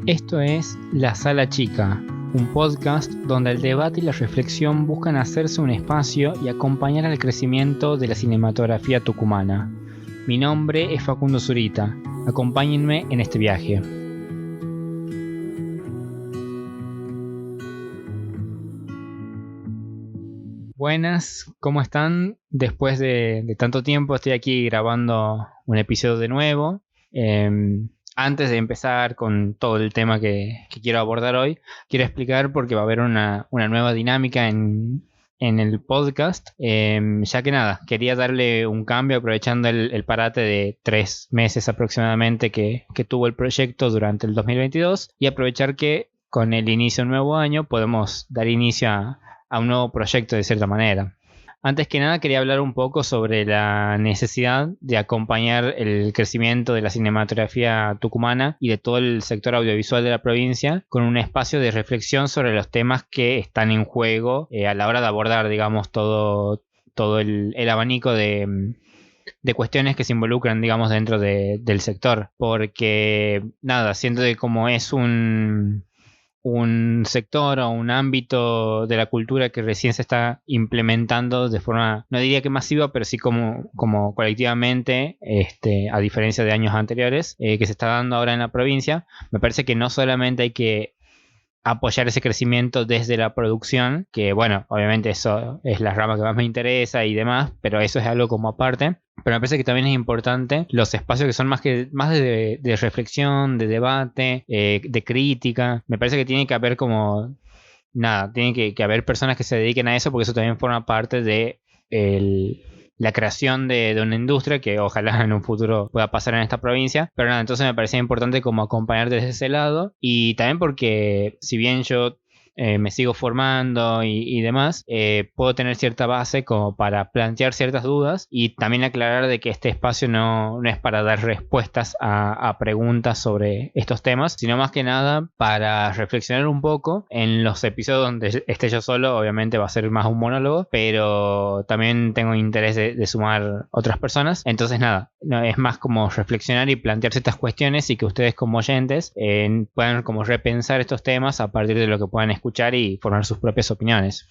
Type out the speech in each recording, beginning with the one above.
Esto es La Sala Chica, un podcast donde el debate y la reflexión buscan hacerse un espacio y acompañar al crecimiento de la cinematografía tucumana. Mi nombre es Facundo Zurita, acompáñenme en este viaje. Buenas, ¿cómo están? Después de tanto tiempo estoy aquí grabando un episodio de nuevo. Antes de empezar con todo el tema que quiero abordar hoy, quiero explicar por qué va a haber una nueva dinámica en el podcast. Ya que nada, quería darle un cambio aprovechando el parate de 3 meses aproximadamente que tuvo el proyecto durante el 2022 y aprovechar que con el inicio de un nuevo año podemos dar inicio a un nuevo proyecto de cierta manera. Antes que nada quería hablar un poco sobre la necesidad de acompañar el crecimiento de la cinematografía tucumana y de todo el sector audiovisual de la provincia con un espacio de reflexión sobre los temas que están en juego a la hora de abordar, digamos, todo el abanico de cuestiones que se involucran, digamos, dentro del sector. Porque, nada, siento que como es un sector o un ámbito de la cultura que recién se está implementando de forma, no diría que masiva, pero sí como colectivamente, a diferencia de años anteriores, que se está dando ahora en la provincia, me parece que no solamente hay que apoyar ese crecimiento desde la producción, que bueno, obviamente eso es la rama que más me interesa y demás, pero eso es algo como aparte. Pero me parece que también es importante los espacios que son más de reflexión, de debate, de crítica. Me parece que tiene que haber como nada, tiene que haber personas que se dediquen a eso, porque eso también forma parte de la creación de una industria que ojalá en un futuro pueda pasar en esta provincia. Pero nada, entonces me parecía importante como acompañar desde ese lado. Y también porque si bien yo me sigo formando y demás, puedo tener cierta base como para plantear ciertas dudas y también aclarar de que este espacio no es para dar respuestas a preguntas sobre estos temas, sino más que nada para reflexionar un poco en los episodios donde esté yo solo. Obviamente va a ser más un monólogo, pero también tengo interés de sumar otras personas. Entonces nada, no, es más como reflexionar y plantear ciertas cuestiones y que ustedes como oyentes puedan como repensar estos temas a partir de lo que puedan escuchar y formar sus propias opiniones.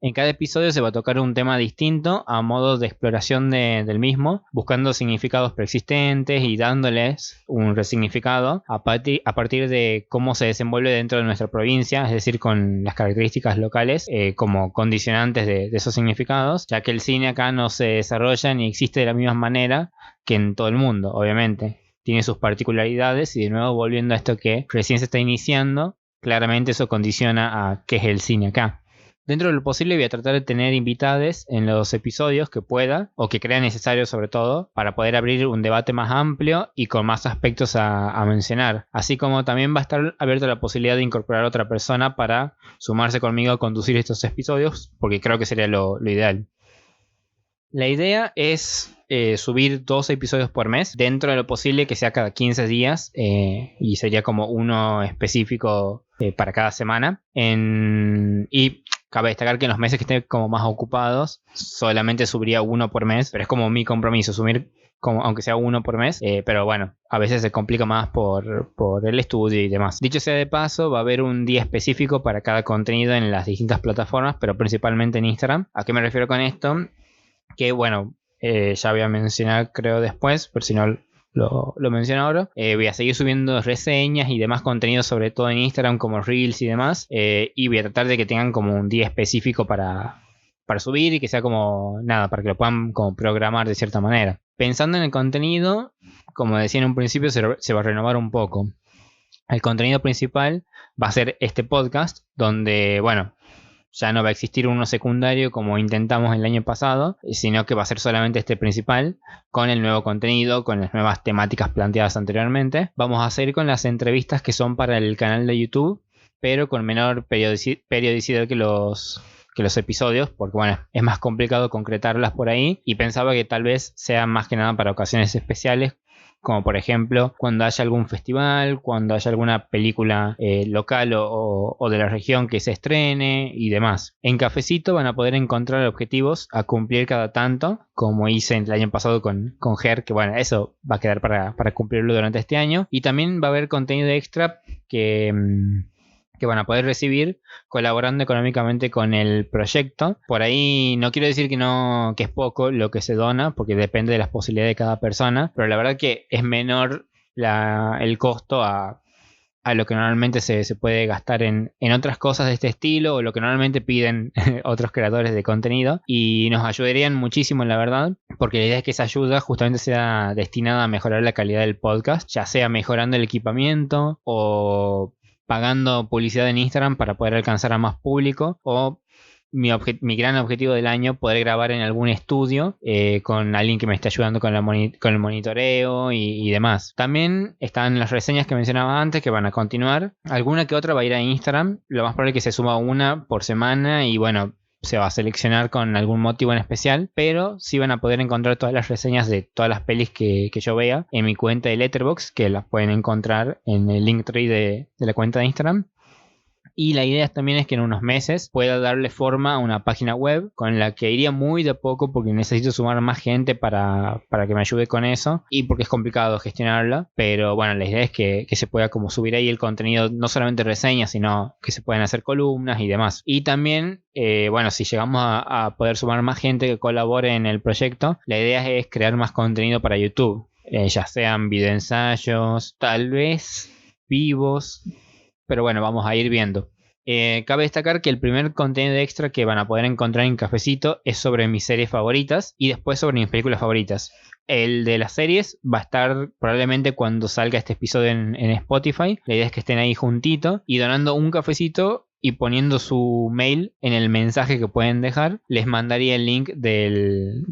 En cada episodio se va a tocar un tema distinto a modo de exploración del mismo, buscando significados preexistentes y dándoles un resignificado a partir de cómo se desenvuelve dentro de nuestra provincia, es decir, con las características locales como condicionantes de esos significados, ya que el cine acá no se desarrolla ni existe de la misma manera que en todo el mundo, obviamente. Tiene sus particularidades y de nuevo volviendo a esto que recién se está iniciando, claramente eso condiciona a qué es el cine acá. Dentro de lo posible voy a tratar de tener invitades en los episodios que pueda o que crea necesario, sobre todo para poder abrir un debate más amplio y con más aspectos a mencionar. Así como también va a estar abierta la posibilidad de incorporar a otra persona para sumarse conmigo a conducir estos episodios, porque creo que sería lo ideal. La idea es subir 2 episodios por mes, dentro de lo posible que sea cada 15 días y sería como uno específico para cada semana. Y cabe destacar que en los meses que estén como más ocupados solamente subiría uno por mes, pero es como mi compromiso, subir como, aunque sea uno por mes, pero bueno, a veces se complica más por el estudio y demás. Dicho sea de paso, va a haber un día específico para cada contenido en las distintas plataformas, pero principalmente en Instagram. ¿A qué me refiero con esto? Que bueno, ya voy a mencionar creo después, pero si no lo menciono ahora. Voy a seguir subiendo reseñas y demás contenidos, sobre todo en Instagram como Reels y demás, y voy a tratar de que tengan como un día específico para subir y que sea como nada, para que lo puedan como programar de cierta manera. Pensando en el contenido, como decía en un principio, se va a renovar un poco. El contenido principal va a ser este podcast, donde bueno, ya no va a existir uno secundario como intentamos el año pasado, sino que va a ser solamente este principal, con el nuevo contenido, con las nuevas temáticas planteadas anteriormente. Vamos a seguir con las entrevistas que son para el canal de YouTube, pero con menor periodicidad que los episodios, porque bueno, es más complicado concretarlas por ahí, y pensaba que tal vez sea más que nada para ocasiones especiales, como por ejemplo cuando haya algún festival, cuando haya alguna película local o de la región que se estrene y demás. En Cafecito van a poder encontrar objetivos a cumplir cada tanto, como hice el año pasado con Ger, que bueno, eso va a quedar para cumplirlo durante este año. Y también va a haber contenido extra que van a poder recibir colaborando económicamente con el proyecto. Por ahí no quiero decir que es poco lo que se dona, porque depende de las posibilidades de cada persona, pero la verdad que es menor el costo a lo que normalmente se puede gastar en otras cosas de este estilo, o lo que normalmente piden otros creadores de contenido, y nos ayudarían muchísimo, la verdad, porque la idea es que esa ayuda justamente sea destinada a mejorar la calidad del podcast, ya sea mejorando el equipamiento o pagando publicidad en Instagram para poder alcanzar a más público, o mi gran objetivo del año, poder grabar en algún estudio con alguien que me esté ayudando con el monitoreo y demás. También están las reseñas que mencionaba antes, que van a continuar. Alguna que otra va a ir a Instagram. Lo más probable es que se suba una por semana y bueno, se va a seleccionar con algún motivo en especial, pero sí van a poder encontrar todas las reseñas de todas las pelis que yo vea en mi cuenta de Letterboxd, que las pueden encontrar en el Linktree de la cuenta de Instagram. Y la idea también es que en unos meses pueda darle forma a una página web con la que iría muy de poco, porque necesito sumar más gente para que me ayude con eso y porque es complicado gestionarla. Pero bueno, la idea es que se pueda como subir ahí el contenido, no solamente reseñas, sino que se puedan hacer columnas y demás. Y también, bueno, si llegamos a poder sumar más gente que colabore en el proyecto, la idea es crear más contenido para YouTube. Ya sean videoensayos, tal vez vivos. Pero bueno, vamos a ir viendo. Cabe destacar que el primer contenido extra que van a poder encontrar en Cafecito es sobre mis series favoritas y después sobre mis películas favoritas. El de las series va a estar probablemente cuando salga este episodio en Spotify. La idea es que estén ahí juntito y donando un cafecito y poniendo su mail en el mensaje que pueden dejar, les mandaría el link del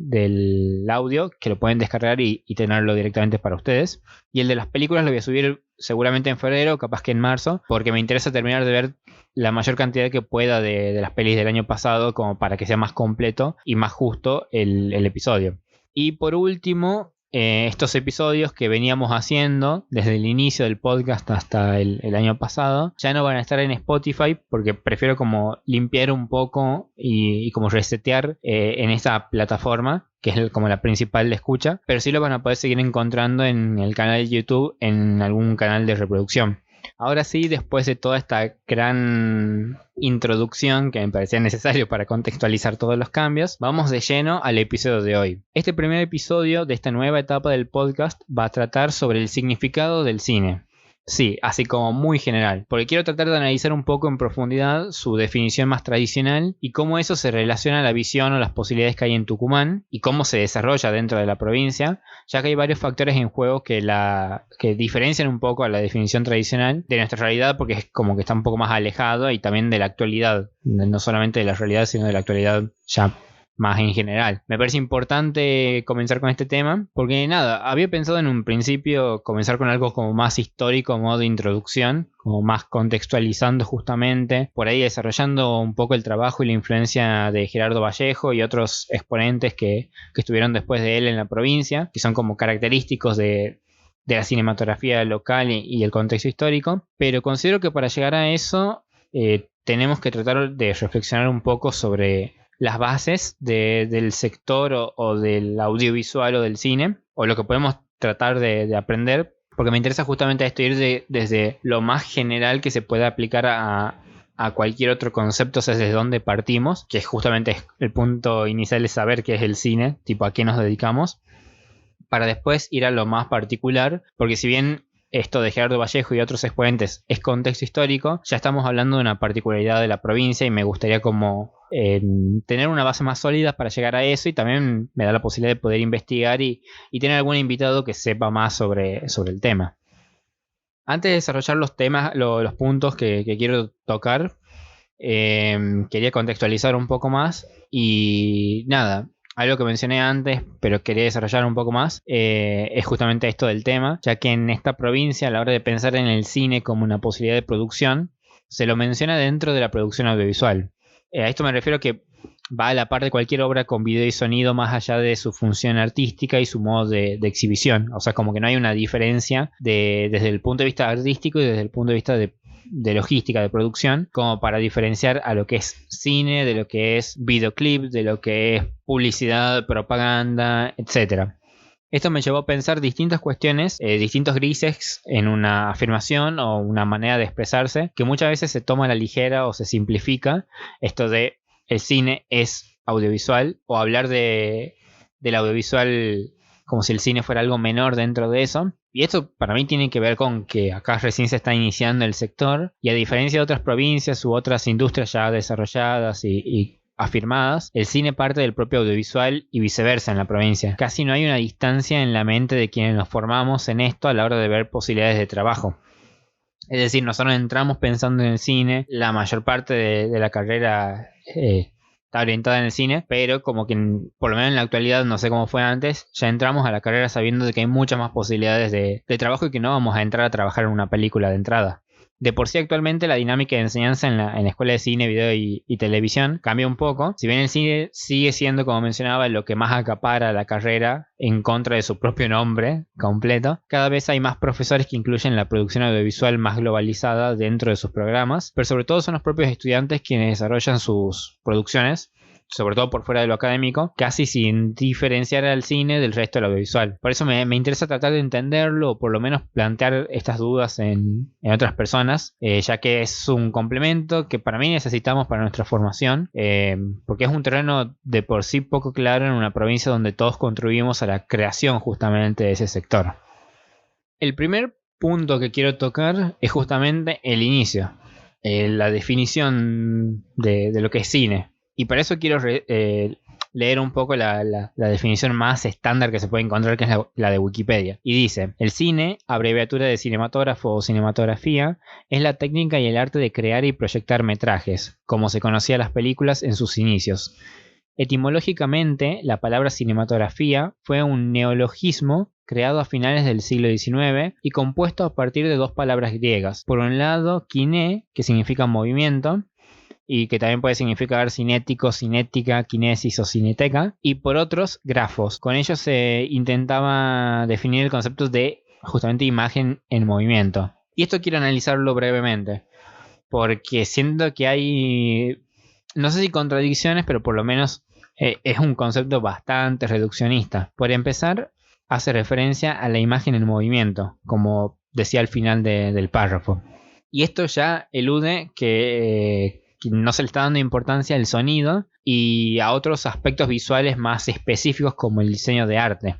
audio, que lo pueden descargar y tenerlo directamente para ustedes. Y el de las películas lo voy a subir seguramente en febrero, capaz que en marzo, porque me interesa terminar de ver la mayor cantidad que pueda de las pelis del año pasado, como para que sea más completo y más justo el episodio. Y por último, estos episodios que veníamos haciendo desde el inicio del podcast hasta el año pasado ya no van a estar en Spotify, porque prefiero como limpiar un poco y como resetear en esta plataforma, que es como la principal de escucha, pero sí lo van a poder seguir encontrando en el canal de YouTube, en algún canal de reproducción. Ahora sí, después de toda esta gran introducción que me parecía necesario para contextualizar todos los cambios, vamos de lleno al episodio de hoy. Este primer episodio de esta nueva etapa del podcast va a tratar sobre el significado del cine. Sí, así como muy general, porque quiero tratar de analizar un poco en profundidad su definición más tradicional y cómo eso se relaciona a la visión o las posibilidades que hay en Tucumán y cómo se desarrolla dentro de la provincia, ya que hay varios factores en juego que diferencian un poco a la definición tradicional de nuestra realidad, porque es como que está un poco más alejado, y también de la actualidad, no solamente de la realidad, sino de la actualidad ya más en general. Me parece importante comenzar con este tema porque nada, había pensado en un principio comenzar con algo como más histórico, modo de introducción, como más contextualizando justamente, por ahí desarrollando un poco el trabajo y la influencia de Gerardo Vallejo y otros exponentes que estuvieron después de él en la provincia, que son como característicos de la cinematografía local y el contexto histórico. Pero considero que para llegar a eso tenemos que tratar de reflexionar un poco sobre las bases del sector o del audiovisual o del cine, o lo que podemos tratar de aprender, porque me interesa justamente esto, ir desde lo más general que se pueda aplicar a cualquier otro concepto, o sea, desde dónde partimos, que justamente el punto inicial es saber qué es el cine, tipo a qué nos dedicamos, para después ir a lo más particular, porque si bien esto de Gerardo Vallejo y otros exponentes es contexto histórico, ya estamos hablando de una particularidad de la provincia y me gustaría como tener una base más sólida para llegar a eso, y también me da la posibilidad de poder investigar y tener algún invitado que sepa más sobre el tema. Antes de desarrollar los temas, los puntos que quiero tocar, quería contextualizar un poco más y nada. Algo que mencioné antes, pero quería desarrollar un poco más, es justamente esto del tema, ya que en esta provincia, a la hora de pensar en el cine como una posibilidad de producción, se lo menciona dentro de la producción audiovisual. A esto me refiero que va a la par de cualquier obra con video y sonido más allá de su función artística y su modo de exhibición. O sea, como que no hay una diferencia desde el punto de vista artístico y desde el punto de vista de logística, de producción, como para diferenciar a lo que es cine, de lo que es videoclip, de lo que es publicidad, propaganda, etcétera. Esto me llevó a pensar distintas cuestiones, distintos grises en una afirmación o una manera de expresarse, que muchas veces se toma a la ligera o se simplifica. Esto de el cine es audiovisual, o hablar del audiovisual como si el cine fuera algo menor dentro de eso. Y esto para mí tiene que ver con que acá recién se está iniciando el sector, y a diferencia de otras provincias u otras industrias ya desarrolladas y afirmadas, el cine parte del propio audiovisual y viceversa en la provincia. Casi no hay una distancia en la mente de quienes nos formamos en esto a la hora de ver posibilidades de trabajo. Es decir, nosotros entramos pensando en el cine, la mayor parte de la carrera está orientada en el cine, pero como que por lo menos en la actualidad, no sé cómo fue antes, ya entramos a la carrera sabiendo de que hay muchas más posibilidades de trabajo y que no vamos a entrar a trabajar en una película de entrada. De por sí actualmente la dinámica de enseñanza en la escuela de cine, video y televisión cambia un poco. Si bien el cine sigue siendo, como mencionaba, lo que más acapara la carrera en contra de su propio nombre completo, cada vez hay más profesores que incluyen la producción audiovisual más globalizada dentro de sus programas, pero sobre todo son los propios estudiantes quienes desarrollan sus producciones, sobre todo por fuera de lo académico, casi sin diferenciar al cine del resto del audiovisual. Por eso me interesa tratar de entenderlo, o por lo menos plantear estas dudas en otras personas, ya que es un complemento que para mí necesitamos para nuestra formación, porque es un terreno de por sí poco claro en una provincia donde todos contribuimos a la creación justamente de ese sector. El primer punto que quiero tocar es justamente el inicio, la definición de lo que es cine. Y para eso quiero leer un poco la definición más estándar que se puede encontrar, que es la de Wikipedia. Y dice: el cine, abreviatura de cinematógrafo o cinematografía, es la técnica y el arte de crear y proyectar metrajes, como se conocía las películas en sus inicios. Etimológicamente, la palabra cinematografía fue un neologismo creado a finales del siglo XIX y compuesto a partir de dos palabras griegas. Por un lado, kiné, que significa movimiento, y que también puede significar cinético, cinética, kinesis o cineteca, y por otros, grafos. Con ellos se intentaba definir el concepto de justamente imagen en movimiento. Y esto quiero analizarlo brevemente, porque siento que hay, no sé si contradicciones, pero por lo menos es un concepto bastante reduccionista. Por empezar, hace referencia a la imagen en movimiento, como decía al final del párrafo. Y esto ya elude que no se le está dando importancia al sonido y a otros aspectos visuales más específicos como el diseño de arte.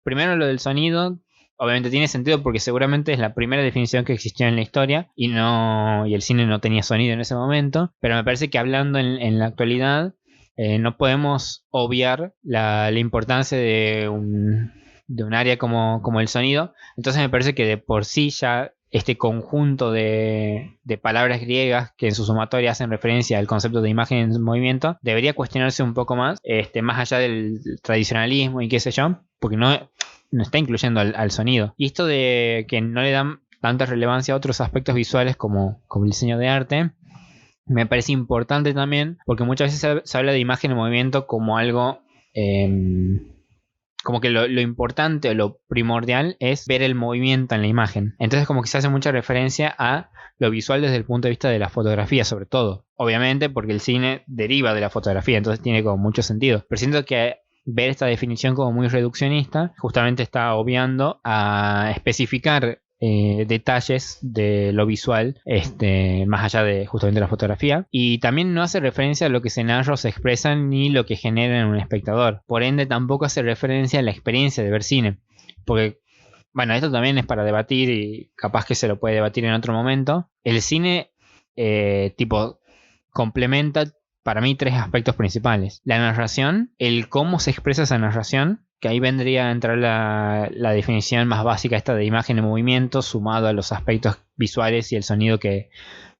Primero, lo del sonido obviamente tiene sentido porque seguramente es la primera definición que existió en la historia y el cine no tenía sonido en ese momento, pero me parece que hablando en la actualidad no podemos obviar la importancia de un área como el sonido. Entonces me parece que de por sí ya este conjunto de palabras griegas que en su sumatoria hacen referencia al concepto de imagen en movimiento debería cuestionarse un poco más, más allá del tradicionalismo y qué sé yo, porque no está incluyendo al sonido. Y esto de que no le dan tanta relevancia a otros aspectos visuales como el diseño de arte, me parece importante también, porque muchas veces se habla de imagen en movimiento como algo como que lo importante o lo primordial es ver el movimiento en la imagen. Entonces como que se hace mucha referencia a lo visual desde el punto de vista de la fotografía, sobre todo. Obviamente porque el cine deriva de la fotografía, entonces tiene como mucho sentido. Pero siento que ver esta definición como muy reduccionista justamente está obviando a especificar detalles de lo visual, más allá de justamente la fotografía, y también no hace referencia a lo que se narra o se expresa ni lo que genera en un espectador. Por ende tampoco hace referencia a la experiencia de ver cine, porque bueno, esto también es para debatir y capaz que se lo puede debatir en otro momento. El cine complementa para mí tres aspectos principales: la narración, el cómo se expresa esa narración, que ahí vendría a entrar la definición más básica esta de imagen en movimiento, sumado a los aspectos visuales y el sonido que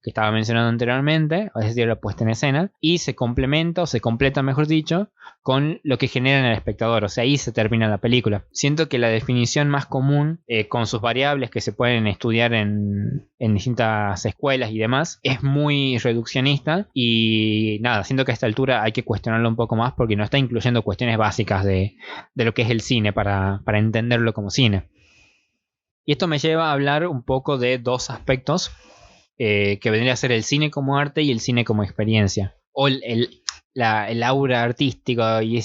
que estaba mencionando anteriormente, es decir, la puesta en escena, y se complementa o se completa, mejor dicho, con lo que genera en el espectador. O sea, ahí se termina la película. Siento que la definición más común, con sus variables que se pueden estudiar en distintas escuelas y demás, es muy reduccionista y nada, siento que a esta altura hay que cuestionarlo un poco más porque no está incluyendo cuestiones básicas de lo que es el cine para entenderlo como cine. Y esto me lleva a hablar un poco de dos aspectos que vendría a ser el cine como arte y el cine como experiencia. O el aura artística y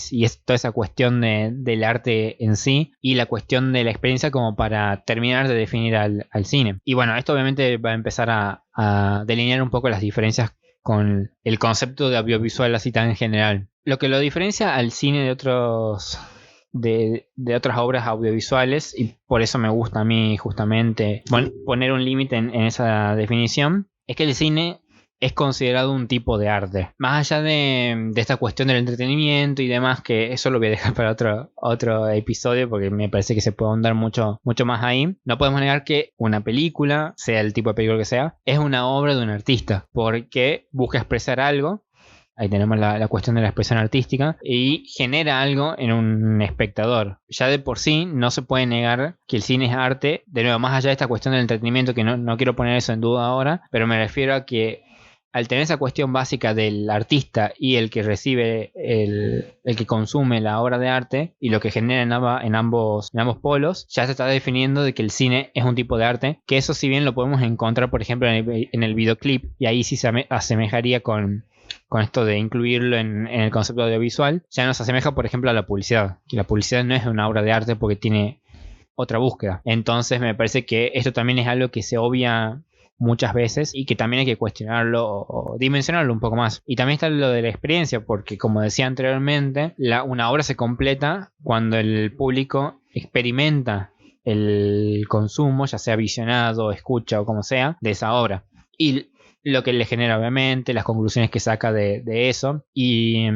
toda esa cuestión del arte en sí y la cuestión de la experiencia como para terminar de definir al cine. Y bueno, esto obviamente va a empezar a delinear un poco las diferencias con el concepto de audiovisual así tan en general. Lo que lo diferencia al cine de otras obras audiovisuales, y por eso me gusta a mí justamente poner un límite en esa definición, es que el cine es considerado un tipo de arte. Más allá de esta cuestión del entretenimiento y demás, que eso lo voy a dejar para otro episodio porque me parece que se puede ahondar mucho más ahí. No podemos negar que una película, sea el tipo de película que sea, es una obra de un artista porque busca expresar algo. Ahí tenemos la cuestión de la expresión artística y genera algo en un espectador. Ya de por sí no se puede negar que el cine es arte. De nuevo, más allá de esta cuestión del entretenimiento, que no quiero poner eso en duda ahora, pero me refiero a que al tener esa cuestión básica del artista y el que recibe, el que consume la obra de arte y lo que genera en ambos polos, ya se está definiendo de que el cine es un tipo de arte, que eso si bien lo podemos encontrar por ejemplo en el videoclip, y ahí sí se asemejaría con esto de incluirlo en el concepto audiovisual, ya nos asemeja por ejemplo a la publicidad, que la publicidad no es una obra de arte porque tiene otra búsqueda. Entonces me parece que esto también es algo que se obvia muchas veces y que también hay que cuestionarlo o dimensionarlo un poco más. Y también está lo de la experiencia, porque como decía anteriormente, una obra se completa cuando el público experimenta el consumo, ya sea visionado, escucha o como sea, de esa obra. Y lo que le genera obviamente, las conclusiones que saca de eso. Y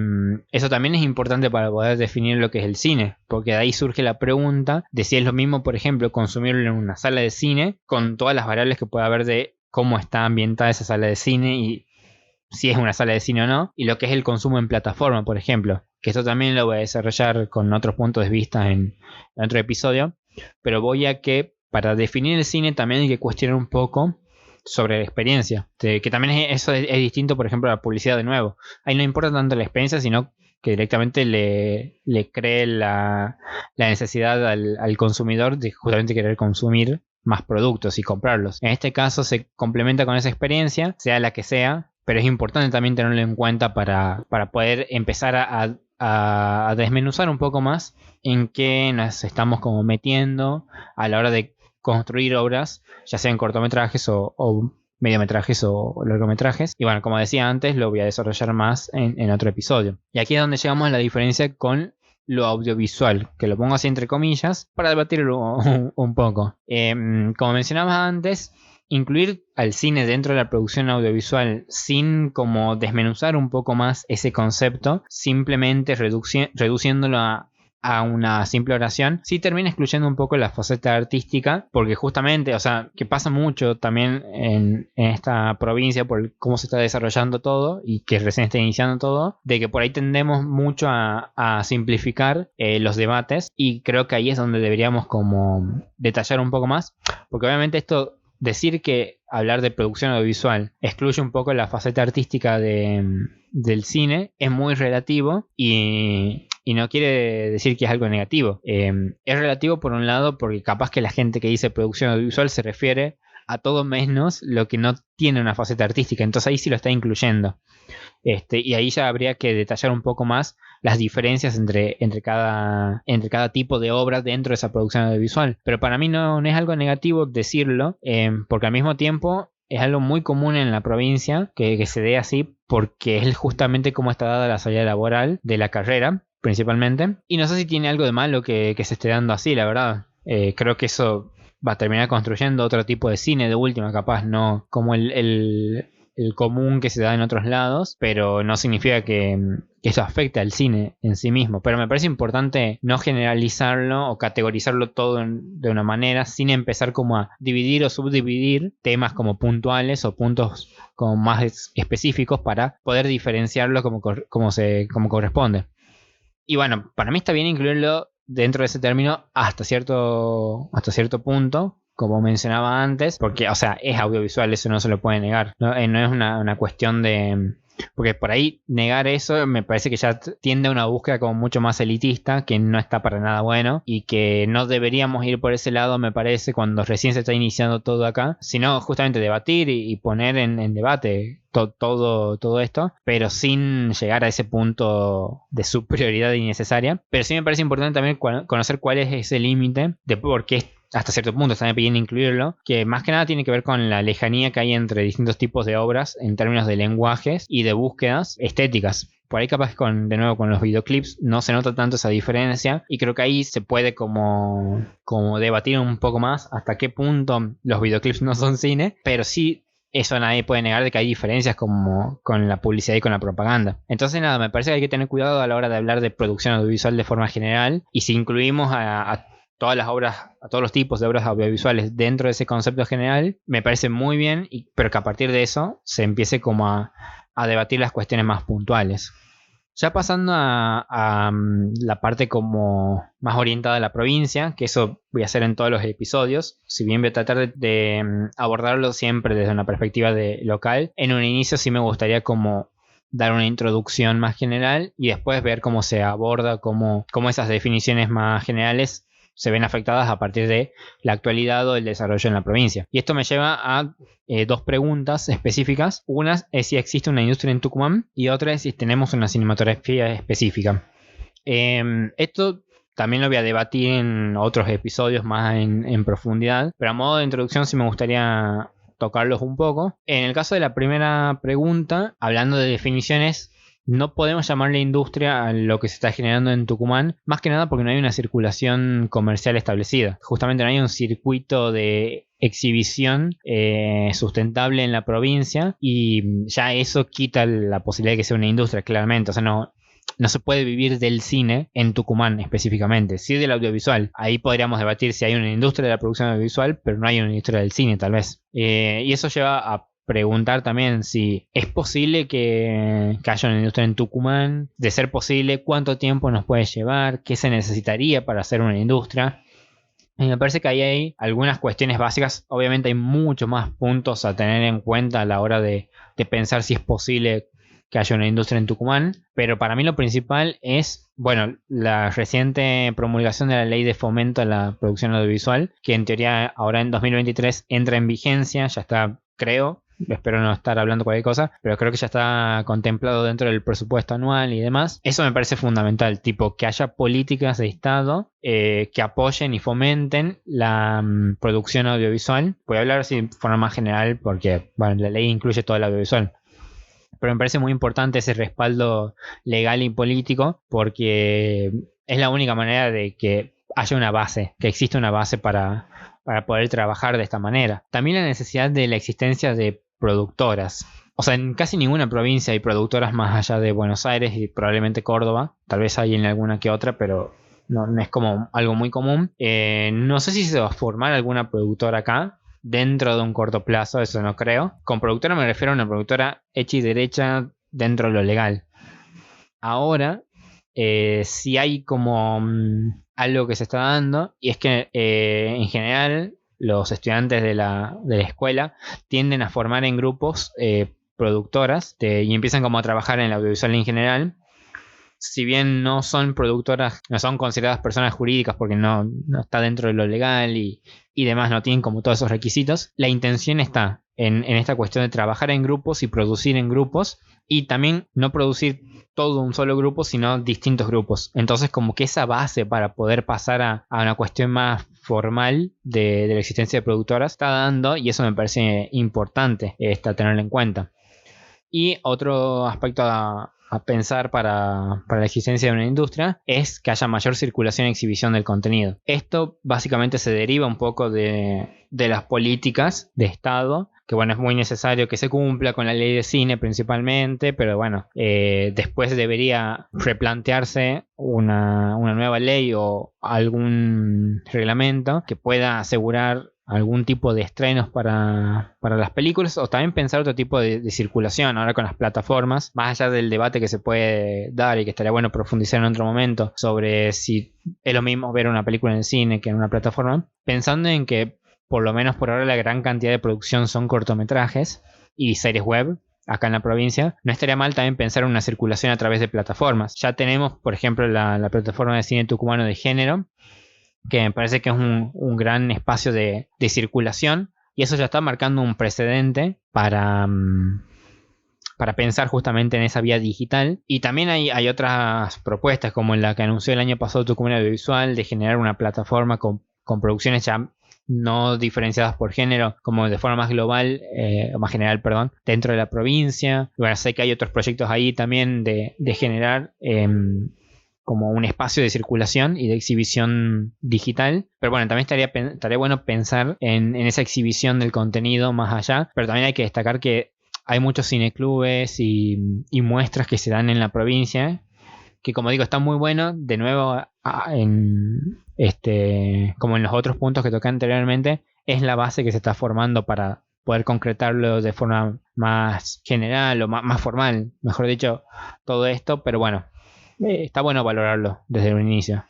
eso también es importante para poder definir lo que es el cine, porque de ahí surge la pregunta de si es lo mismo, por ejemplo, consumirlo en una sala de cine, con todas las variables que puede haber de cómo está ambientada esa sala de cine y si es una sala de cine o no, y lo que es el consumo en plataforma, por ejemplo, que esto también lo voy a desarrollar con otros puntos de vista en otro episodio, pero voy a que para definir el cine también hay que cuestionar un poco sobre la experiencia, que también eso es distinto, por ejemplo, a la publicidad de nuevo. Ahí no importa tanto la experiencia, sino que directamente le cree la necesidad al consumidor de justamente querer consumir más productos y comprarlos. En este caso se complementa con esa experiencia, sea la que sea, pero es importante también tenerlo en cuenta para poder empezar a desmenuzar un poco más en qué nos estamos como metiendo a la hora de construir obras, ya sean cortometrajes o mediometrajes o largometrajes. Y bueno, como decía antes, lo voy a desarrollar más en otro episodio. Y aquí es donde llegamos a la diferencia con lo audiovisual, que lo pongo así entre comillas, para debatirlo un poco. Como mencionaba antes, incluir al cine dentro de la producción audiovisual sin como desmenuzar un poco más ese concepto, simplemente reduciéndolo a una simple oración, sí termina excluyendo un poco la faceta artística, porque justamente, o sea, que pasa mucho también en esta provincia por cómo se está desarrollando todo y que recién está iniciando todo, de que por ahí tendemos mucho a simplificar los debates, y creo que ahí es donde deberíamos como detallar un poco más, porque obviamente esto, decir que hablar de producción audiovisual excluye un poco la faceta artística del cine es muy relativo y no quiere decir que es algo negativo. Es relativo por un lado porque capaz que la gente que dice producción audiovisual se refiere a todo menos lo que no tiene una faceta artística, entonces ahí sí lo está incluyendo. Y ahí ya habría que detallar un poco más las diferencias entre cada tipo de obra dentro de esa producción audiovisual. Pero para mí no es algo negativo decirlo, porque al mismo tiempo es algo muy común en la provincia que se dé así, porque es justamente como está dada la salida laboral de la carrera, principalmente. Y no sé si tiene algo de malo que se esté dando así, la verdad. Creo que eso va a terminar construyendo otro tipo de cine de última, capaz, no como el común que se da en otros lados, pero no significa que eso afecta al cine en sí mismo. Pero me parece importante no generalizarlo o categorizarlo todo de una manera sin empezar como a dividir o subdividir temas como puntuales o puntos como más específicos para poder diferenciarlo como corresponde. Y bueno, para mí está bien incluirlo dentro de ese término hasta cierto punto, como mencionaba antes, porque, o sea, es audiovisual, eso no se lo puede negar. No, no es una cuestión de... Porque por ahí negar eso me parece que ya tiende a una búsqueda como mucho más elitista, que no está para nada bueno, y que no deberíamos ir por ese lado, me parece, cuando recién se está iniciando todo acá, sino justamente debatir y poner en debate todo esto, pero sin llegar a ese punto de superioridad innecesaria. Pero sí me parece importante también conocer cuál es ese límite de por qué hasta cierto punto están pidiendo incluirlo, que más que nada tiene que ver con la lejanía que hay entre distintos tipos de obras en términos de lenguajes y de búsquedas estéticas. Por ahí capaz de nuevo con los videoclips no se nota tanto esa diferencia, y creo que ahí se puede como debatir un poco más hasta qué punto los videoclips no son cine, pero sí eso nadie puede negar de que hay diferencias como con la publicidad y con la propaganda. Entonces nada, me parece que hay que tener cuidado a la hora de hablar de producción audiovisual de forma general, y si incluimos a todas las obras, a todos los tipos de obras audiovisuales dentro de ese concepto general, me parece muy bien, pero que a partir de eso se empiece como a debatir las cuestiones más puntuales. Ya pasando a la parte como más orientada a la provincia, que eso voy a hacer en todos los episodios, si bien voy a tratar de abordarlo siempre desde una perspectiva de local, en un inicio sí me gustaría como dar una introducción más general y después ver cómo se aborda, cómo esas definiciones más generales se ven afectadas a partir de la actualidad o el desarrollo en la provincia. Y esto me lleva a dos preguntas específicas. Una es si existe una industria en Tucumán y otra es si tenemos una cinematografía específica. Esto también lo voy a debatir en otros episodios más en profundidad, pero a modo de introducción sí me gustaría tocarlos un poco. En el caso de la primera pregunta, hablando de definiciones, no podemos llamarle industria a lo que se está generando en Tucumán, más que nada porque no hay una circulación comercial establecida. Justamente no hay un circuito de exhibición sustentable en la provincia, y ya eso quita la posibilidad de que sea una industria, claramente. O sea, no se puede vivir del cine en Tucumán específicamente, sí del audiovisual. Ahí podríamos debatir si hay una industria de la producción audiovisual, pero no hay una industria del cine, tal vez. Y eso lleva a preguntar también si es posible que haya una industria en Tucumán. De ser posible, ¿cuánto tiempo nos puede llevar? ¿Qué se necesitaría para hacer una industria? Y me parece que ahí hay algunas cuestiones básicas. Obviamente hay muchos más puntos a tener en cuenta a la hora de pensar si es posible que haya una industria en Tucumán, pero para mí lo principal es, bueno, la reciente promulgación de la ley de fomento a la producción audiovisual, que en teoría ahora en 2023 entra en vigencia, ya está, creo. Espero no estar hablando cualquier cosa, pero creo que ya está contemplado dentro del presupuesto anual y demás. Eso me parece fundamental, tipo que haya políticas de Estado que apoyen y fomenten la producción audiovisual. Voy a hablar así de forma más general porque, bueno, la ley incluye todo el audiovisual. Pero me parece muy importante ese respaldo legal y político, porque es la única manera de que haya una base, que exista una base para poder trabajar de esta manera. También la necesidad de la existencia de productoras. O sea, en casi ninguna provincia hay productoras más allá de Buenos Aires y probablemente Córdoba. Tal vez hay en alguna que otra, pero no es como algo muy común. No sé si se va a formar alguna productora acá dentro de un corto plazo, eso no creo. Con productora me refiero a una productora hecha y derecha dentro de lo legal. Ahora, sí hay como algo que se está dando, y es que en general los estudiantes de la escuela tienden a formar en grupos productoras y empiezan como a trabajar en el audiovisual en general. Si bien no son productoras, no son consideradas personas jurídicas porque no está dentro de lo legal y demás, no tienen como todos esos requisitos, la intención está en esta cuestión de trabajar en grupos y producir en grupos, y también no producir todo un solo grupo, sino distintos grupos. Entonces como que esa base para poder pasar a una cuestión más formal de la existencia de productoras está dando, y eso me parece importante tenerlo en cuenta. Y otro aspecto a pensar para la existencia de una industria es que haya mayor circulación y exhibición del contenido. Esto básicamente se deriva un poco de las políticas de Estado que bueno, es muy necesario que se cumpla con la ley de cine principalmente, pero bueno, después debería replantearse una nueva ley o algún reglamento que pueda asegurar algún tipo de estrenos para las películas, o también pensar otro tipo de circulación ahora con las plataformas, más allá del debate que se puede dar y que estaría bueno profundizar en otro momento sobre si es lo mismo ver una película en el cine que en una plataforma, pensando en que por lo menos por ahora la gran cantidad de producción son cortometrajes y series web acá en la provincia, no estaría mal también pensar en una circulación a través de plataformas. Ya tenemos, por ejemplo, la plataforma de cine tucumano de género, que me parece que es un gran espacio de circulación, y eso ya está marcando un precedente para pensar justamente en esa vía digital. Y también hay otras propuestas, como la que anunció el año pasado Tucumán Audiovisual, de generar una plataforma con producciones ya no diferenciadas por género, como de forma más global, o más general, perdón, dentro de la provincia. Y bueno, sé que hay otros proyectos ahí también de generar como un espacio de circulación y de exhibición digital. Pero bueno, también estaría bueno pensar en esa exhibición del contenido más allá. Pero también hay que destacar que hay muchos cineclubes y muestras que se dan en la provincia, que como digo, están muy buenos. De nuevo, como en los otros puntos que toqué anteriormente, es la base que se está formando para poder concretarlo de forma más general o más formal, mejor dicho, todo esto. Pero bueno, está bueno valorarlo desde un inicio.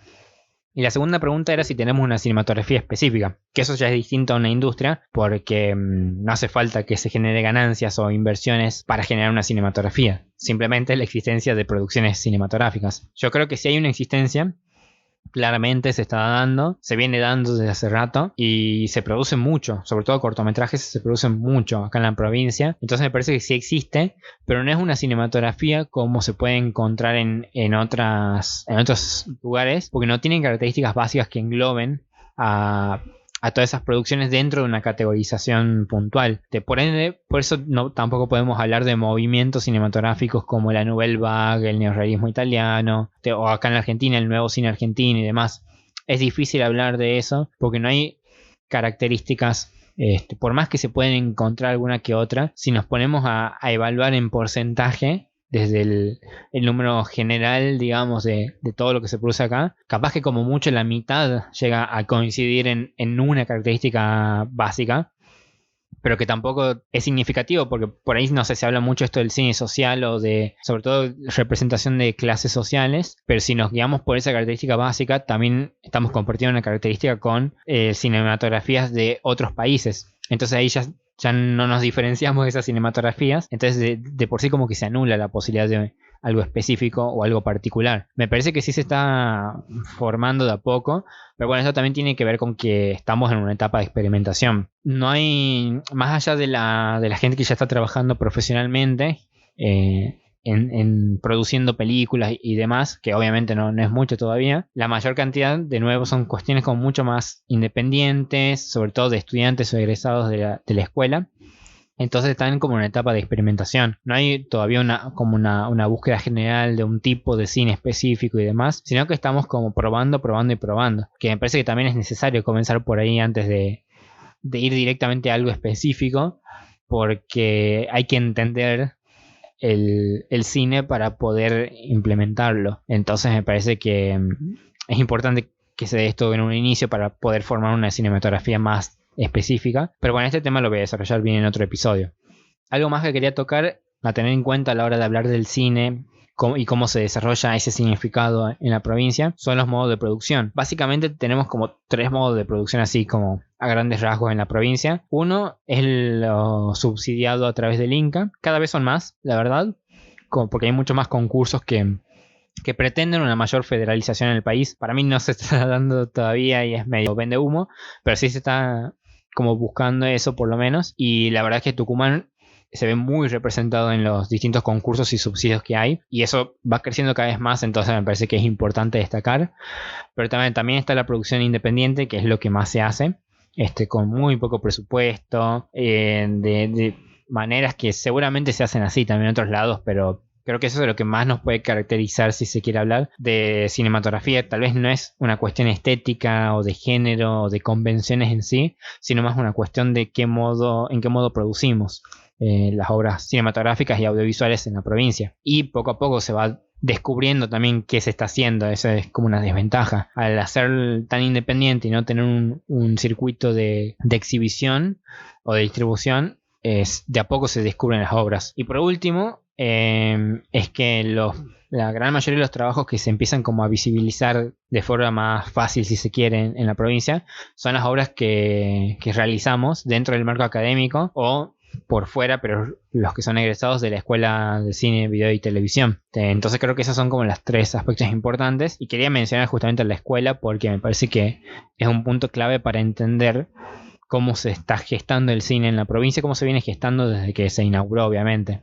Y la segunda pregunta era si tenemos una cinematografía específica, que eso ya es distinto a una industria, porque no hace falta que se genere ganancias o inversiones para generar una cinematografía, simplemente la existencia de producciones cinematográficas. Yo creo que si hay una existencia, claramente se viene dando desde hace rato, y se produce mucho, sobre todo cortometrajes se producen mucho acá en la provincia. Entonces me parece que sí existe, pero no es una cinematografía como se puede encontrar en otros lugares, porque no tienen características básicas que engloben a todas esas producciones dentro de una categorización puntual. Por ende, por eso tampoco podemos hablar de movimientos cinematográficos como la Nouvelle Vague, el neorrealismo italiano, o acá en la Argentina el nuevo cine argentino y demás. Es difícil hablar de eso porque no hay características, por más que se pueden encontrar alguna que otra. Si nos ponemos a evaluar en porcentaje desde el número general, digamos, de todo lo que se produce acá, capaz que como mucho la mitad llega a coincidir en una característica básica, pero que tampoco es significativo, porque por ahí no sé, se habla mucho esto del cine social o de, sobre todo, representación de clases sociales, pero si nos guiamos por esa característica básica, también estamos compartiendo una característica con cinematografías de otros países. Entonces ahí ya no nos diferenciamos de esas cinematografías, entonces de por sí como que se anula la posibilidad de algo específico o algo particular. Me parece que sí se está formando de a poco, pero bueno, eso también tiene que ver con que estamos en una etapa de experimentación. No hay, más allá de la gente que ya está trabajando profesionalmente en produciendo películas y demás, que obviamente no es mucho todavía, la mayor cantidad de nuevo son cuestiones como mucho más independientes, sobre todo de estudiantes o egresados de la escuela. Entonces están como en una etapa de experimentación. No hay todavía una búsqueda general de un tipo de cine específico y demás, sino que estamos como probando y probando. Que me parece que también es necesario comenzar por ahí antes de ir directamente a algo específico, porque hay que entender el cine para poder implementarlo. Entonces me parece que es importante que se dé esto en un inicio para poder formar una cinematografía más específica. Pero bueno, este tema lo voy a desarrollar bien en otro episodio. Algo más que quería tocar a tener en cuenta a la hora de hablar del cine y cómo se desarrolla ese significado en la provincia son los modos de producción. Básicamente tenemos como 3 modos de producción así como a grandes rasgos en la provincia. Uno es lo subsidiado a través del Inca. Cada vez son más, la verdad, porque hay muchos más concursos que pretenden una mayor federalización en el país. Para mí no se está dando todavía y es medio vende humo, pero sí se está como buscando eso por lo menos. Y la verdad es que Tucumán se ve muy representado en los distintos concursos y subsidios que hay, y eso va creciendo cada vez más, entonces me parece que es importante destacar. Pero también está la producción independiente, que es lo que más se hace, con muy poco presupuesto, de maneras que seguramente se hacen así también en otros lados, pero Creo que eso es lo que más nos puede caracterizar, si se quiere hablar de cinematografía. Tal vez no es una cuestión estética o de género o de convenciones en sí, sino más una cuestión de en qué modo producimos las obras cinematográficas y audiovisuales en la provincia. Y poco a poco se va descubriendo también qué se está haciendo. Eso es como una desventaja. Al hacer tan independiente y no tener un circuito de exhibición o de distribución, de a poco se descubren las obras. Y por último, es que la gran mayoría de los trabajos que se empiezan como a visibilizar de forma más fácil, si se quiere, en la provincia, son las obras que realizamos dentro del marco académico o por fuera, pero los que son egresados de la Escuela de Cine, Video y Televisión. Entonces creo que esos son como los tres aspectos importantes, y quería mencionar justamente la escuela porque me parece que es un punto clave para entender cómo se está gestando el cine en la provincia, cómo se viene gestando desde que se inauguró, obviamente.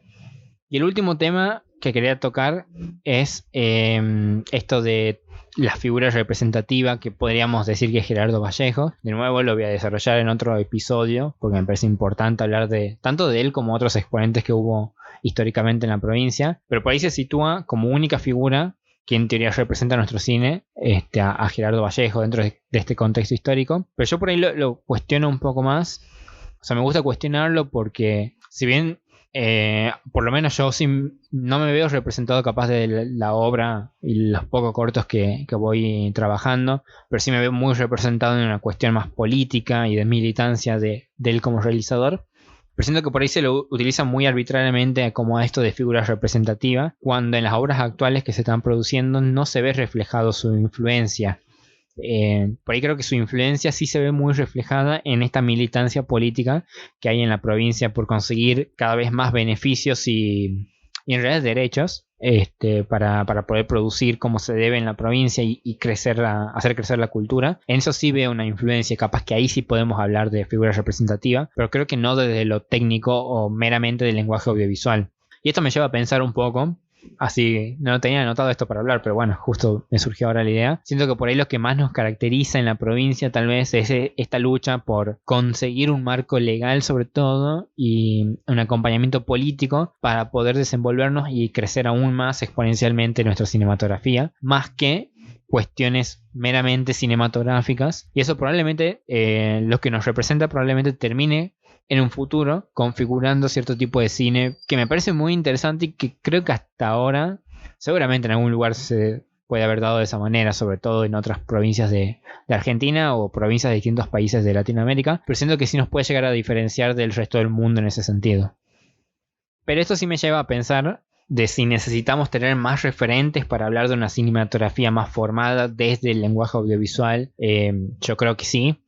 Y el último tema que quería tocar es esto de la figura representativa, que podríamos decir que es Gerardo Vallejo. De nuevo lo voy a desarrollar en otro episodio porque me parece importante hablar tanto de él como otros exponentes que hubo históricamente en la provincia, pero por ahí se sitúa como única figura que en teoría representa nuestro cine, a Gerardo Vallejo dentro de este contexto histórico. Pero yo por ahí lo cuestiono un poco más. O sea, me gusta cuestionarlo porque si bien por lo menos yo no me veo representado capaz de la obra y los pocos cortos que voy trabajando, pero sí me veo muy representado en una cuestión más política y de militancia de él como realizador. Pero siento que por ahí se lo utiliza muy arbitrariamente como a esto de figura representativa, cuando en las obras actuales que se están produciendo no se ve reflejado su influencia. Por ahí creo que su influencia sí se ve muy reflejada en esta militancia política que hay en la provincia por conseguir cada vez más beneficios y en realidad derechos para poder producir como se debe en la provincia y hacer crecer la cultura. En eso sí veo una influencia, capaz que ahí sí podemos hablar de figura representativa, pero creo que no desde lo técnico o meramente del lenguaje audiovisual. Y esto me lleva a pensar un poco. Así, no tenía anotado esto para hablar, pero bueno, justo me surgió ahora la idea. Siento que por ahí lo que más nos caracteriza en la provincia tal vez es esta lucha por conseguir un marco legal sobre todo y un acompañamiento político para poder desenvolvernos y crecer aún más exponencialmente nuestra cinematografía, más que cuestiones meramente cinematográficas. Y eso probablemente, lo que nos representa probablemente termine en un futuro configurando cierto tipo de cine que me parece muy interesante y que creo que hasta ahora seguramente en algún lugar se puede haber dado de esa manera, sobre todo en otras provincias de Argentina o provincias de distintos países de Latinoamérica, pero siento que sí nos puede llegar a diferenciar del resto del mundo en ese sentido. Pero esto sí me lleva a pensar de si necesitamos tener más referentes para hablar de una cinematografía más formada desde el lenguaje audiovisual. Yo creo que sí.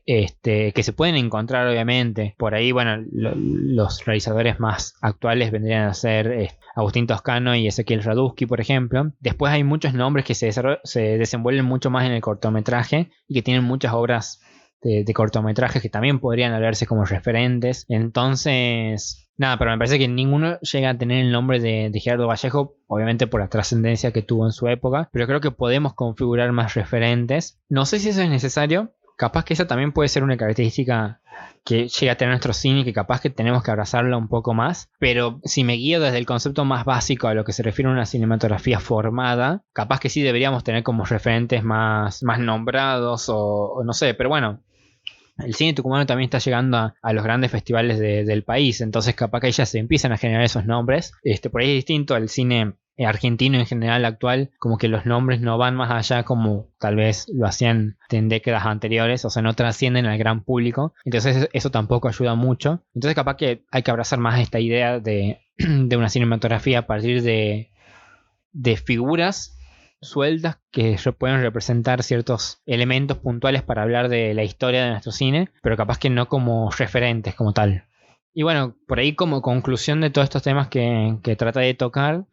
Que se pueden encontrar obviamente por ahí. Bueno, los realizadores más actuales vendrían a ser Agustín Toscano y Ezequiel Radusky, por ejemplo. Después hay muchos nombres que se desenvuelven mucho más en el cortometraje y que tienen muchas obras de cortometrajes que también podrían verse como referentes. Entonces, nada, pero me parece que ninguno llega a tener el nombre de Gerardo Vallejo, obviamente por la trascendencia que tuvo en su época, pero creo que podemos configurar más referentes. No sé si eso es necesario. Capaz que esa también puede ser una característica que llega a tener nuestro cine y que capaz que tenemos que abrazarla un poco más. Pero si me guío desde el concepto más básico a lo que se refiere a una cinematografía formada, capaz que sí deberíamos tener como referentes más nombrados o no sé. Pero bueno, el cine tucumano también está llegando a los grandes festivales del país. Entonces capaz que ahí ya se empiezan a generar esos nombres. Por ahí es distinto al cine argentino en general actual, como que los nombres no van más allá como tal vez lo hacían en décadas anteriores, o sea, no trascienden al gran público, entonces eso tampoco ayuda mucho. Entonces capaz que hay que abrazar más esta idea de una cinematografía a partir de figuras sueltas que pueden representar ciertos elementos puntuales para hablar de la historia de nuestro cine, pero capaz que no como referentes como tal. Y bueno, por ahí como conclusión de todos estos temas que trata de tocar,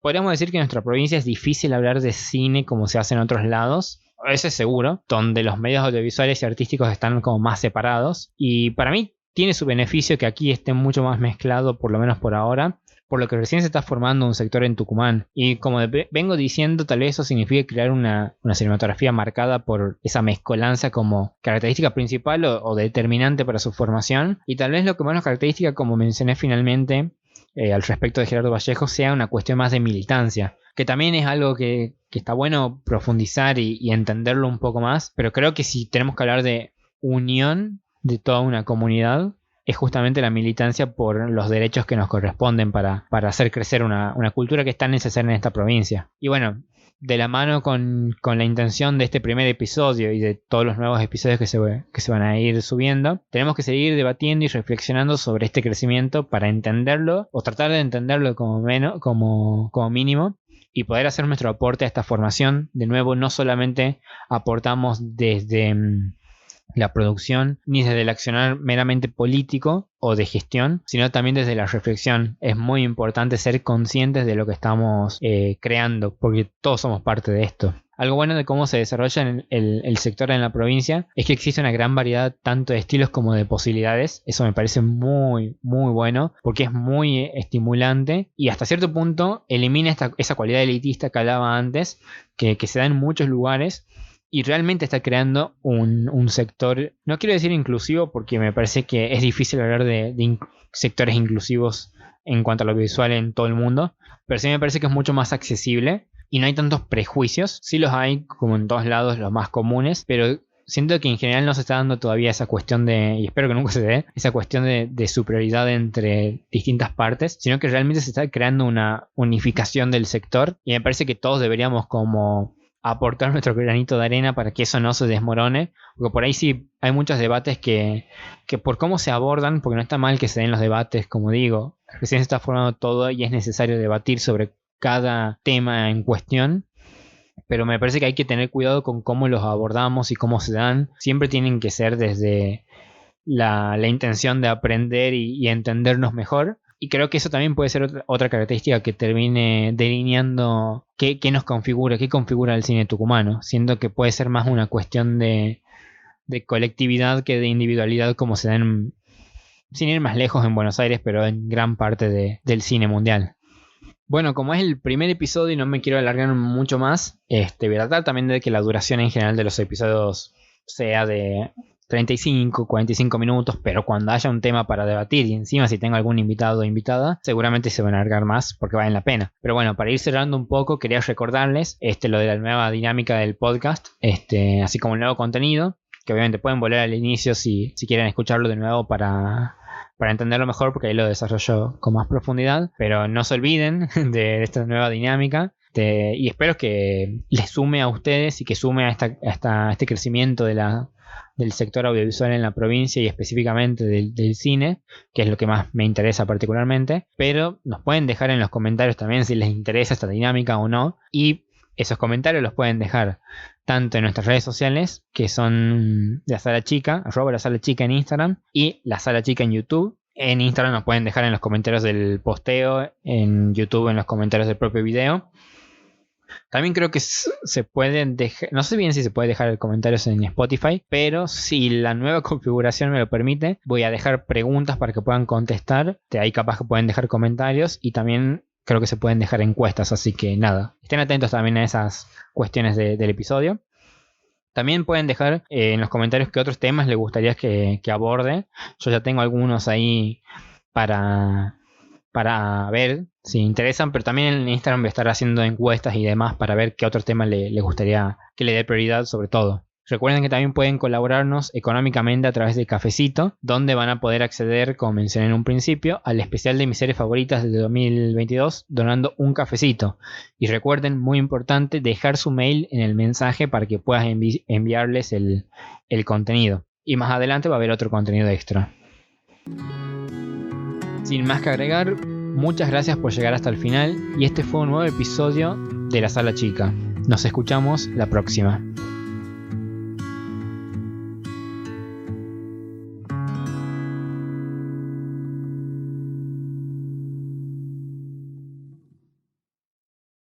podríamos decir que en nuestra provincia es difícil hablar de cine como se hace en otros lados. Eso es seguro, donde los medios audiovisuales y artísticos están como más separados. Y para mí tiene su beneficio que aquí esté mucho más mezclado, por lo menos por ahora, por lo que recién se está formando un sector en Tucumán. Y como vengo diciendo, tal vez eso signifique crear una cinematografía marcada por esa mezcolanza como característica principal o determinante para su formación. Y tal vez lo que más nos caracteriza, como mencioné finalmente, al respecto de Gerardo Vallejo sea una cuestión más de militancia, que también es algo que está bueno profundizar y entenderlo un poco más, pero creo que si tenemos que hablar de unión de toda una comunidad, es justamente la militancia por los derechos que nos corresponden para hacer crecer una cultura que es tan necesaria en esta provincia. Y bueno, de la mano con la intención de este primer episodio y de todos los nuevos episodios que se van a ir subiendo, tenemos que seguir debatiendo y reflexionando sobre este crecimiento para entenderlo, o tratar de entenderlo como mínimo, y poder hacer nuestro aporte a esta formación. De nuevo, no solamente aportamos desde la producción ni desde el accionar meramente político o de gestión, sino también desde la reflexión. Es muy importante ser conscientes de lo que estamos creando, porque todos somos parte de esto. Algo bueno de cómo se desarrolla el sector en la provincia es que existe una gran variedad tanto de estilos como de posibilidades. Eso me parece muy, muy bueno, porque es muy estimulante y hasta cierto punto elimina esa cualidad elitista que hablaba antes, que se da en muchos lugares. Y realmente está creando un sector, no quiero decir inclusivo, porque me parece que es difícil hablar de sectores inclusivos en cuanto a lo visual en todo el mundo, pero sí me parece que es mucho más accesible y no hay tantos prejuicios. Sí los hay, como en todos lados, los más comunes, pero siento que en general no se está dando todavía esa cuestión y espero que nunca se dé, esa cuestión de superioridad entre distintas partes, sino que realmente se está creando una unificación del sector y me parece que todos deberíamos como aportar nuestro granito de arena para que eso no se desmorone, porque por ahí sí hay muchos debates que por cómo se abordan, porque no está mal que se den los debates, como digo, recién se está formando todo y es necesario debatir sobre cada tema en cuestión, pero me parece que hay que tener cuidado con cómo los abordamos y cómo se dan. Siempre tienen que ser desde la intención de aprender y entendernos mejor. Y creo que eso también puede ser otra característica que termine delineando qué nos configura, qué configura el cine tucumano, siendo que puede ser más una cuestión de colectividad que de individualidad, como se da sin ir más lejos en Buenos Aires, pero en gran parte del cine mundial. Bueno, como es el primer episodio y no me quiero alargar mucho más, voy a tratar también de que la duración en general de los episodios sea de 35, 45 minutos, pero cuando haya un tema para debatir y encima si tengo algún invitado o invitada, seguramente se van a alargar más porque valen la pena. Pero bueno, para ir cerrando un poco, quería recordarles lo de la nueva dinámica del podcast, así como el nuevo contenido, que obviamente pueden volver al inicio si quieren escucharlo de nuevo para entenderlo mejor, porque ahí lo desarrollo con más profundidad, pero no se olviden de esta nueva dinámica. Y espero que les sume a ustedes y que sume a este crecimiento del sector audiovisual en la provincia y específicamente del cine, que es lo que más me interesa particularmente. Pero nos pueden dejar en los comentarios también si les interesa esta dinámica o no, y esos comentarios los pueden dejar tanto en nuestras redes sociales, que son La Sala Chica, @ La Sala Chica en Instagram y La Sala Chica en YouTube. En Instagram nos pueden dejar en los comentarios del posteo, en YouTube en los comentarios del propio video. También creo que se pueden dejar, no sé bien si se puede dejar comentarios en Spotify, pero si la nueva configuración me lo permite, voy a dejar preguntas para que puedan contestar. De ahí capaz que pueden dejar comentarios y también creo que se pueden dejar encuestas, así que nada, estén atentos también a esas cuestiones del episodio. También pueden dejar en los comentarios qué otros temas les gustaría que aborde. Yo ya tengo algunos ahí para ver si interesan, pero también en Instagram voy a estar haciendo encuestas y demás para ver qué otros temas les gustaría que le dé prioridad sobre todo. Recuerden que también pueden colaborarnos económicamente a través de Cafecito, donde van a poder acceder, como mencioné en un principio, al especial de mis series favoritas de 2022, donando un cafecito. Y recuerden, muy importante, dejar su mail en el mensaje para que puedas enviarles el contenido. Y más adelante va a haber otro contenido extra. Sin más que agregar, muchas gracias por llegar hasta el final y este fue un nuevo episodio de La Sala Chica. Nos escuchamos la próxima.